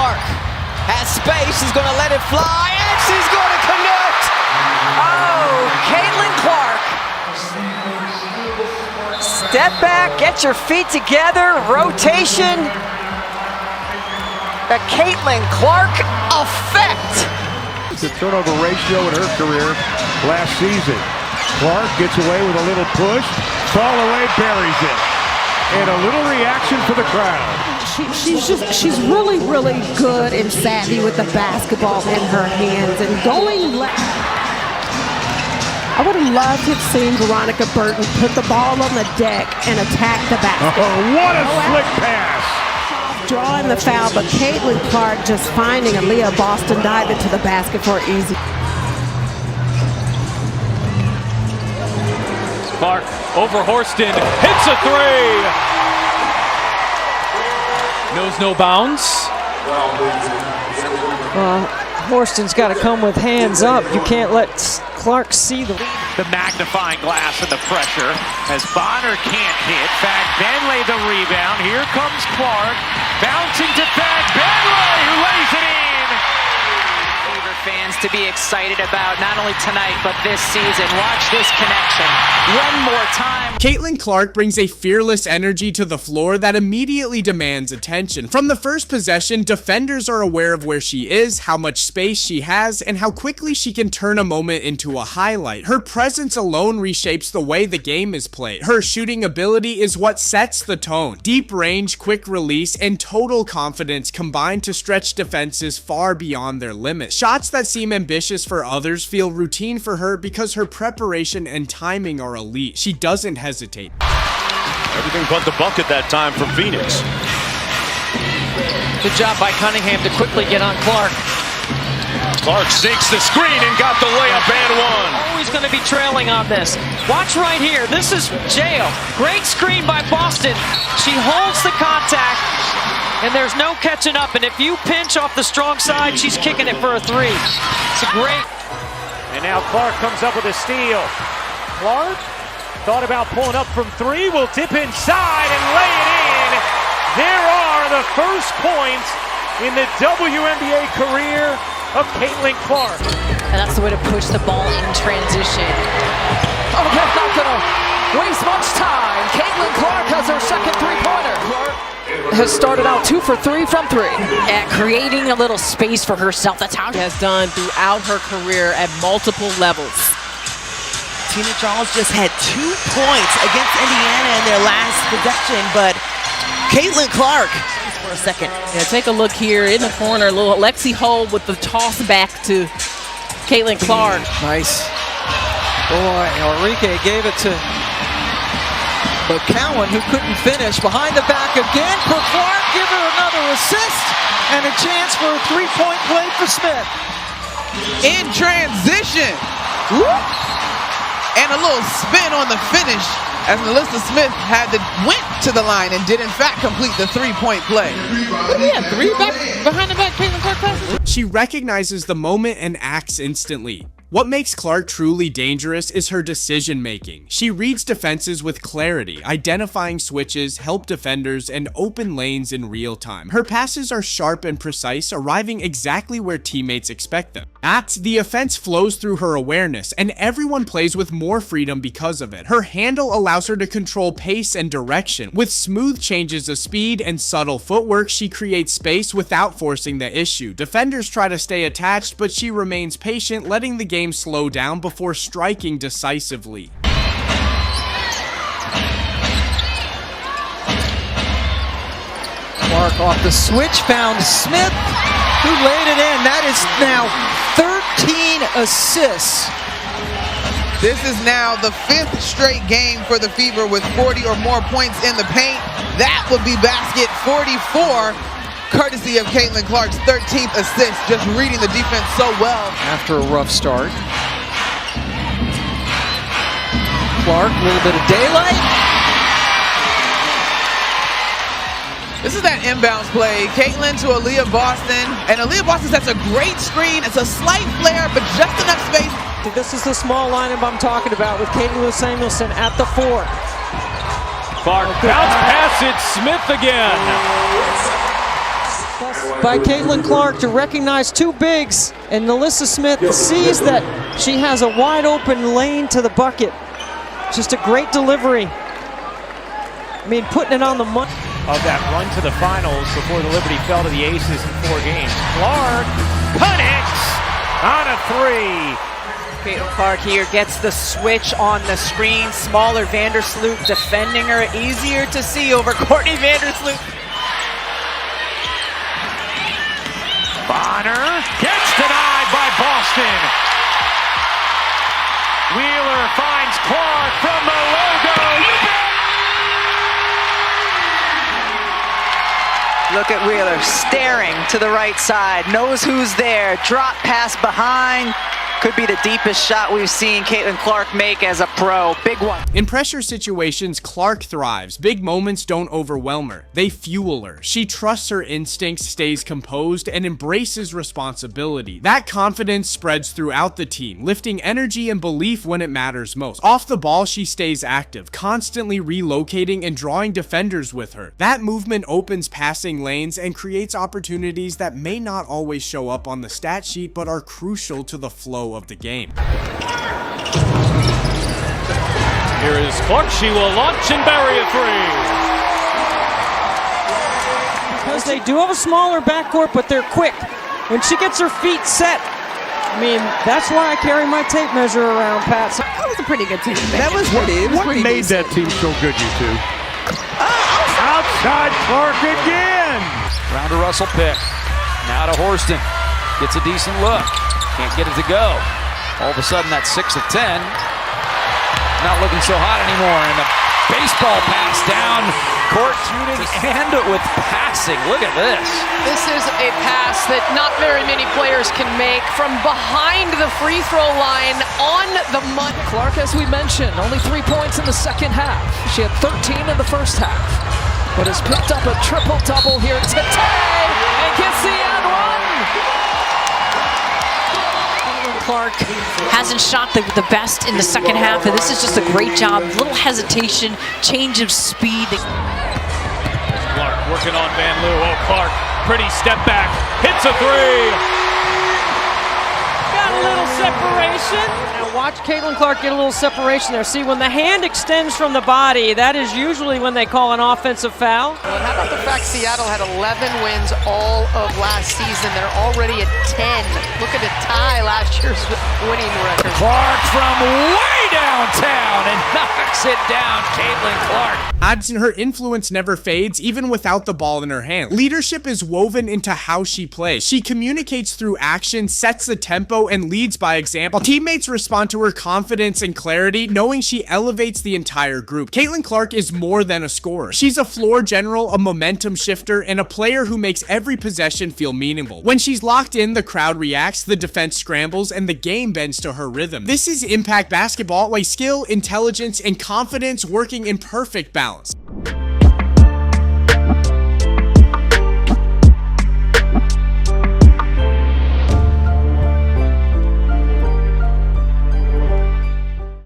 Clark has space. She's going to let it fly, and she's going to connect. Oh, Caitlin Clark. Step back, get your feet together, rotation. The Caitlin Clark effect. The turnover ratio in her career last season. Clark gets away with a little push, fall away, buries it. And a little reaction for the crowd. She's really good and savvy with the basketball in her hands and going left. I would have loved to have seen Veronica Burton put the ball on the deck and attack the basket. Oh, what a slick pass! Drawing the foul, but Caitlin Clark just finding Aaliyah Boston dive into the basket for easy. Clark over Horston, hits a three! Knows no bounds. Horston's got to come with hands up. You can't let Clark see the magnifying glass and the pressure as Bonner can't hit. Fag-Benley the rebound. Here comes Clark. Bouncing to Fag-Benley, who lays it in. Fans to be excited about not only tonight but this season. Watch this connection one more time. Caitlin Clark brings a fearless energy to the floor that immediately demands attention. From the first possession, defenders are aware of where she is, how much space she has, and how quickly she can turn a moment into a highlight. Her presence alone reshapes the way the game is played. Her shooting ability is what sets the tone. Deep range, quick release, and total confidence combine to stretch defenses far beyond their limits. Shots that seem ambitious for others feel routine for her because her preparation and timing are elite. She doesn't hesitate. Everything but the bucket that time from Phoenix. Good job by Cunningham to quickly get on Clark. Clark sinks the screen and got the layup and one. Always going to be trailing on this. Watch right here. This is jail. Great screen by Boston. She holds the contact. And there's no catching up, and if you pinch off the strong side, she's kicking it for a three. It's a great. And now Clark comes up with a steal. Clark thought about pulling up from three, will dip inside and lay it in. There are the first points in the WNBA career of Caitlin Clark. And that's the way to push the ball in transition. Oh, that's not going to waste much time. Caitlin Clark has her second three-pointer. Clark has started out 2 for 3 from 3. At creating a little space for herself. That's how she has done throughout her career at multiple levels. Tina Charles just had 2 points against Indiana in their last possession, but Caitlin Clark, for a second. Yeah, take a look here in the corner, little Lexi Hull with the toss back to Caitlin Clark. Nice. Boy, Enrique gave it to McCowan, who couldn't finish. Behind the back again for Clark. Give her another assist and a chance for a three-point play for Smith. In transition. Whoop. And a little spin on the finish as Melissa Smith went to the line and did in fact complete the three-point play. Yeah, 3 back behind the back Caitlin Clark passes. She recognizes the moment and acts instantly. What makes Clark truly dangerous is her decision-making. She reads defenses with clarity, identifying switches, help defenders, and open lanes in real time. Her passes are sharp and precise, arriving exactly where teammates expect them. The offense flows through her awareness, and everyone plays with more freedom because of it. Her handle allows her to control pace and direction. With smooth changes of speed and subtle footwork, she creates space without forcing the issue. Defenders try to stay attached, but she remains patient, letting the game slow down before striking decisively. Clark off the switch, found Smith, who laid it in. That is now 13 assists. This is now the 5th straight game for the Fever with 40 or more points in the paint. That would be basket 44, courtesy of Caitlin Clark's 13th assist, just reading the defense so well. After a rough start. Clark, a little bit of daylight. This is that inbounds play. Caitlin to Aaliyah Boston. And Aaliyah Boston sets a great screen. It's a slight flare, but just enough space. This is the small lineup I'm talking about with Caitlin Samuelson at the 4. Clark bounce pass it, Smith again. by Caitlin Clark to recognize two bigs, and Nalissa Smith sees that she has a wide open lane to the bucket. Just a great delivery. I mean, putting it on the money. Of that run to the finals before the Liberty fell to the Aces in 4 games. Clark connects on a 3. Caitlin Clark here gets the switch on the screen. Smaller Vandersloot defending her. Easier to see over Courtney Vandersloot. Bonner gets denied by Boston. Wheeler finds Clark from the logo. Look at Wheeler staring to the right side, knows who's there, drop pass behind. Could be the deepest shot we've seen Caitlin Clark make as a pro. Big one. In pressure situations, Clark thrives. Big moments don't overwhelm her. They fuel her. She trusts her instincts, stays composed, and embraces responsibility. That confidence spreads throughout the team, lifting energy and belief when it matters most. Off the ball, she stays active, constantly relocating and drawing defenders with her. That movement opens passing lanes and creates opportunities that may not always show up on the stat sheet, but are crucial to the flow of the game. Here is Clark. She will launch and bury a 3. Because they do have a smaller backcourt, but they're quick. When she gets her feet set, I mean, that's why I carry my tape measure around, Pat. So That was a pretty good team. That was pretty. It was What pretty made decent. that team so good, you two? Outside Clark again! Round to Russell pick. Now to Horston. Gets a decent look. Can't get it to go. All of a sudden, that's 6 of 10. Not looking so hot anymore. And a baseball pass down court, shooting and with passing. Look at this. This is a pass that not very many players can make from behind the free throw line on the money. Clark, as we mentioned, only 3 points in the second half. She had 13 in the first half, but has picked up a triple-double here today and gets the end one. Clark hasn't shot the best in the second half, and this is just a great job. Little hesitation, change of speed. Clark working on Van Loo. Oh, Clark, pretty step back, hits a 3. Got a little separation. Now watch Caitlin Clark get a little separation there. See, when the hand extends from the body, that is usually when they call an offensive foul. Well, how about the fact Seattle had 11 wins all of last season? They're already at 10. Look at the tie last year's winning record. Clark from way downtown and knocks it down. Caitlin Clark. Odds in her influence never fades, even without the ball in her hand. Leadership is woven into how she plays. She communicates through action, sets the tempo, and leads by example. Teammates respond to her confidence and clarity, knowing she elevates the entire group. Caitlin Clark is more than a scorer. She's a floor general, a momentum shifter, and a player who makes every possession feel meaningful. When she's locked in, the crowd reacts, the defense scrambles, and the game bends to her rhythm. This is impact basketball, where skill, intelligence, and confidence working in perfect balance.